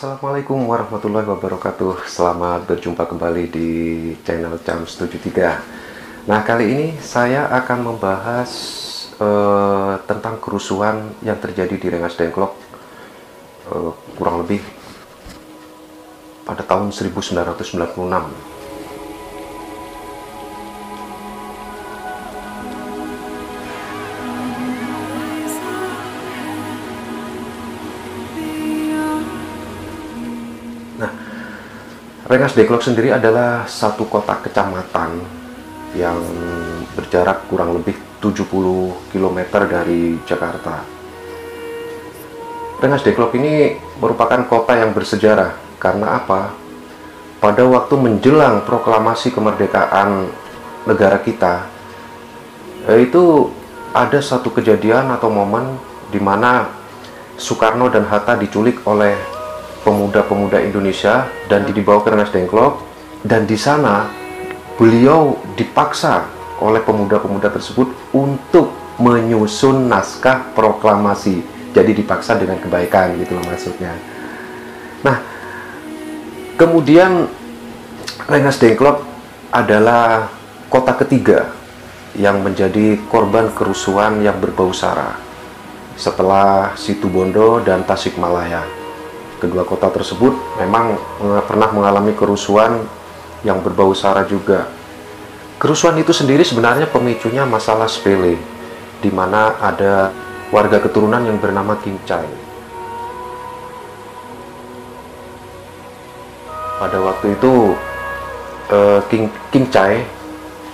Assalamualaikum warahmatullahi wabarakatuh. Selamat berjumpa kembali di channel Cams73. Nah, kali ini saya akan membahas tentang kerusuhan yang terjadi di Rengas Dengklok kurang lebih pada tahun 1996. Rengas Dengklok sendiri adalah satu kota kecamatan yang berjarak kurang lebih 70 km dari Jakarta. Rengas Dengklok ini merupakan kota yang bersejarah karena apa? Pada waktu menjelang proklamasi kemerdekaan negara kita, itu ada satu kejadian atau momen di mana Soekarno dan Hatta diculik oleh pemuda-pemuda Indonesia dan dibawa ke Rengas Dengklok, dan di sana beliau dipaksa oleh pemuda-pemuda tersebut untuk menyusun naskah proklamasi. Jadi dipaksa dengan kebaikan gitu loh maksudnya. Nah, kemudian Rengas Dengklok adalah kota ketiga yang menjadi korban kerusuhan yang berbau sara setelah Situbondo dan Tasikmalaya. Kedua kota tersebut memang pernah mengalami kerusuhan yang berbau sara juga. Kerusuhan itu sendiri sebenarnya pemicunya masalah sepele, di mana ada warga keturunan yang bernama Kimcai. Pada waktu itu Kimcai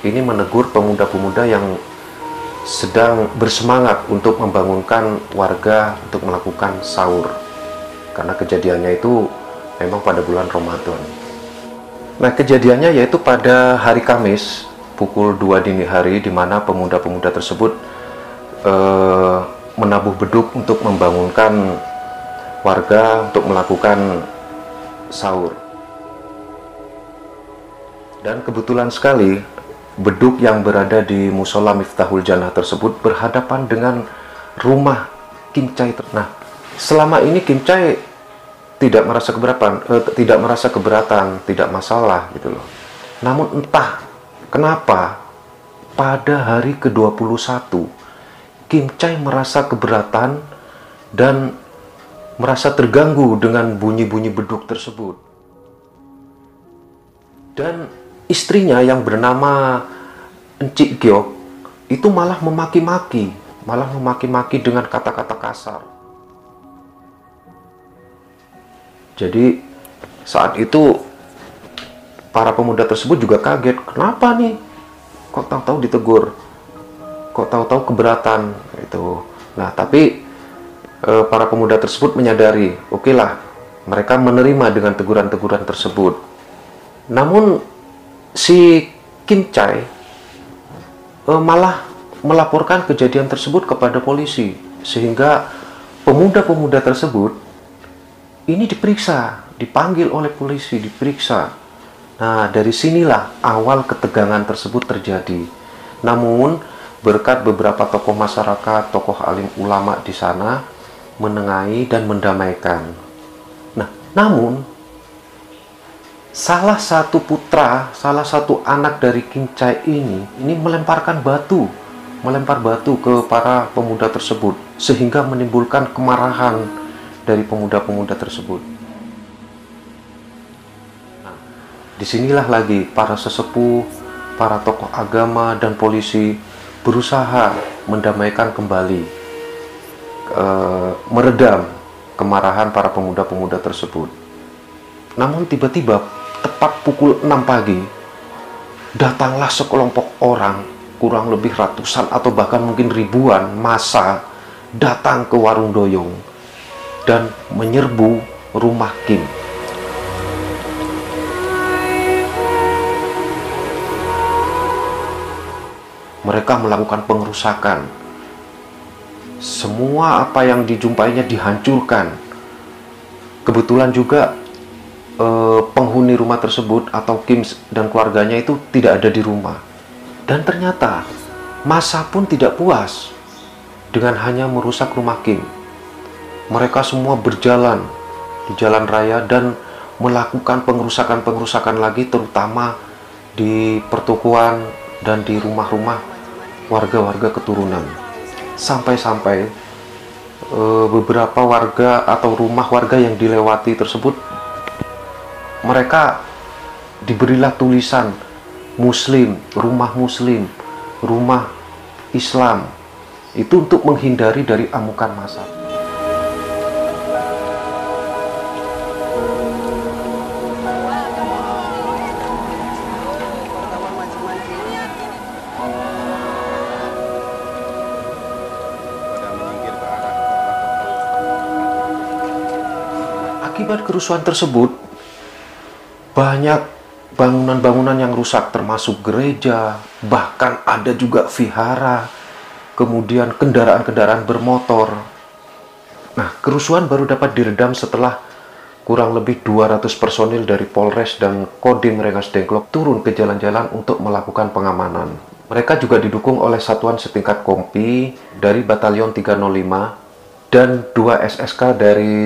ini menegur pemuda-pemuda yang sedang bersemangat untuk membangunkan warga untuk melakukan sahur. Karena kejadiannya itu memang pada bulan Ramadan. Nah, kejadiannya yaitu pada hari Kamis pukul 2 dini hari, di mana pemuda-pemuda tersebut menabuh beduk untuk membangunkan warga untuk melakukan sahur. Dan kebetulan sekali beduk yang berada di musola Miftahul Jannah tersebut berhadapan dengan rumah Kimcai. Nah, selama ini Kimcai tidak merasa keberatan, tidak masalah gitu loh. Namun entah kenapa pada hari ke-21 Kimcai merasa keberatan dan merasa terganggu dengan bunyi-bunyi beduk tersebut. Dan istrinya yang bernama Encik Giok itu malah memaki-maki dengan kata-kata kasar. Jadi saat itu para pemuda tersebut juga kaget, kenapa nih? Kok tahu-tahu ditegur? Kok tahu-tahu keberatan? Gitu. Nah, tapi para pemuda tersebut menyadari, oke lah, mereka menerima dengan teguran-teguran tersebut. Namun si Kimcai malah melaporkan kejadian tersebut kepada polisi, sehingga pemuda-pemuda tersebut ini dipanggil oleh polisi, diperiksa. Nah, dari sinilah awal ketegangan tersebut terjadi. Namun, berkat beberapa tokoh masyarakat, tokoh alim ulama di sana menengahi dan mendamaikan. Nah, namun salah satu anak dari Kimcai ini melempar batu ke para pemuda tersebut, sehingga menimbulkan kemarahan dari pemuda-pemuda tersebut. Nah, disinilah lagi para sesepuh, para tokoh agama dan polisi berusaha mendamaikan kembali, meredam kemarahan para pemuda-pemuda tersebut. Namun tiba-tiba tepat pukul 6 pagi, datanglah sekelompok orang, kurang lebih ratusan atau bahkan mungkin ribuan massa datang ke warung doyong dan menyerbu rumah Kim. Mereka melakukan pengerusakan. Semua apa yang dijumpainya dihancurkan. Kebetulan juga penghuni rumah tersebut atau Kim dan keluarganya itu tidak ada di rumah. Dan ternyata massa pun tidak puas dengan hanya merusak rumah Kim. Mereka semua berjalan di jalan raya dan melakukan pengerusakan lagi, terutama di pertokoan dan di rumah-rumah warga-warga keturunan. Sampai-sampai beberapa warga atau rumah warga yang dilewati tersebut, mereka diberilah tulisan Muslim, rumah Islam. Itu untuk menghindari dari amukan massa. Akibat kerusuhan tersebut, banyak bangunan-bangunan yang rusak, termasuk gereja, bahkan ada juga vihara, kemudian kendaraan-kendaraan bermotor. Nah, kerusuhan baru dapat diredam setelah kurang lebih 200 personil dari Polres dan Kodim Rengas Dengklok turun ke jalan-jalan untuk melakukan pengamanan. Mereka juga didukung oleh satuan setingkat Kompi dari Batalion 305 dan 2 SSK dari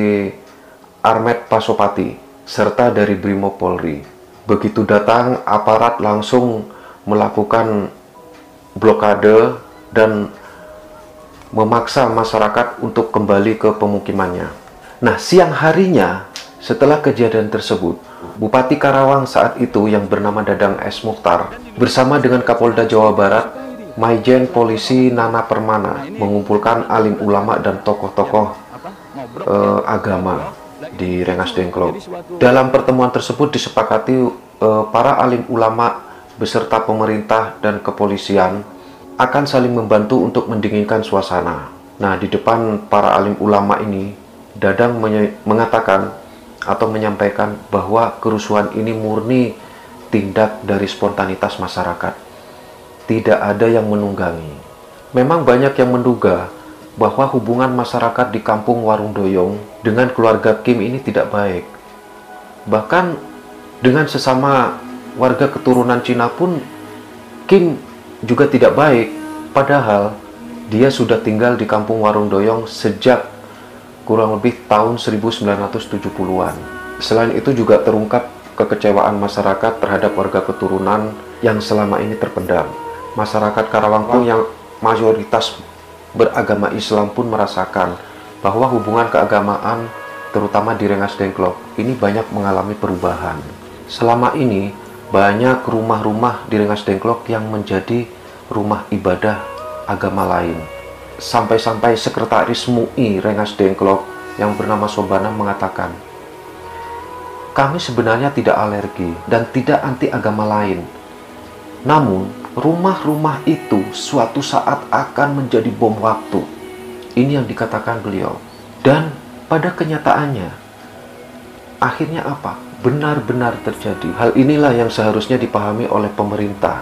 Armet Pasopati, serta dari Brimob Polri. Begitu datang, aparat langsung melakukan blokade dan memaksa masyarakat untuk kembali ke pemukimannya. Nah, siang harinya setelah kejadian tersebut, Bupati Karawang saat itu yang bernama Dadang S. Mukhtar bersama dengan Kapolda Jawa Barat, Maijen Polisi Nana Permana, mengumpulkan alim ulama dan tokoh-tokoh agama di Rengas Dengklok. Dalam pertemuan tersebut disepakati para alim ulama beserta pemerintah dan kepolisian akan saling membantu untuk mendinginkan suasana. Nah, di depan para alim ulama ini, Dadang mengatakan atau menyampaikan bahwa kerusuhan ini murni tindak dari spontanitas masyarakat. Tidak ada yang menunggangi. Memang banyak yang menduga bahwa hubungan masyarakat di kampung Warung Doyong dengan keluarga Kim ini tidak baik. Bahkan dengan sesama warga keturunan Cina pun Kim juga tidak baik, padahal dia sudah tinggal di kampung Warung Doyong sejak kurang lebih tahun 1970-an. Selain itu juga terungkap kekecewaan masyarakat terhadap warga keturunan yang selama ini terpendam. Masyarakat Karawang pun yang mayoritas beragama Islam pun merasakan bahwa hubungan keagamaan terutama di Rengas Dengklok ini banyak mengalami perubahan. Selama ini banyak rumah-rumah di Rengas Dengklok yang menjadi rumah ibadah agama lain. Sampai-sampai sekretaris MUI Rengas Dengklok yang bernama Sobana mengatakan, "Kami sebenarnya tidak alergi dan tidak anti agama lain. Namun, rumah-rumah itu suatu saat akan menjadi bom waktu." Ini yang dikatakan beliau. Dan pada kenyataannya, akhirnya apa? Benar-benar terjadi. Hal inilah yang seharusnya dipahami oleh pemerintah,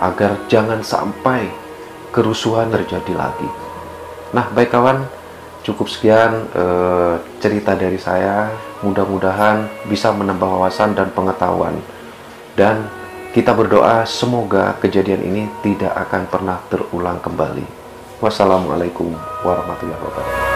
agar jangan sampai kerusuhan terjadi lagi. Nah, baik kawan, cukup sekian cerita dari saya. Mudah-mudahan bisa menambah wawasan dan pengetahuan. Dan kita berdoa semoga kejadian ini tidak akan pernah terulang kembali. Wassalamualaikum warahmatullahi wabarakatuh.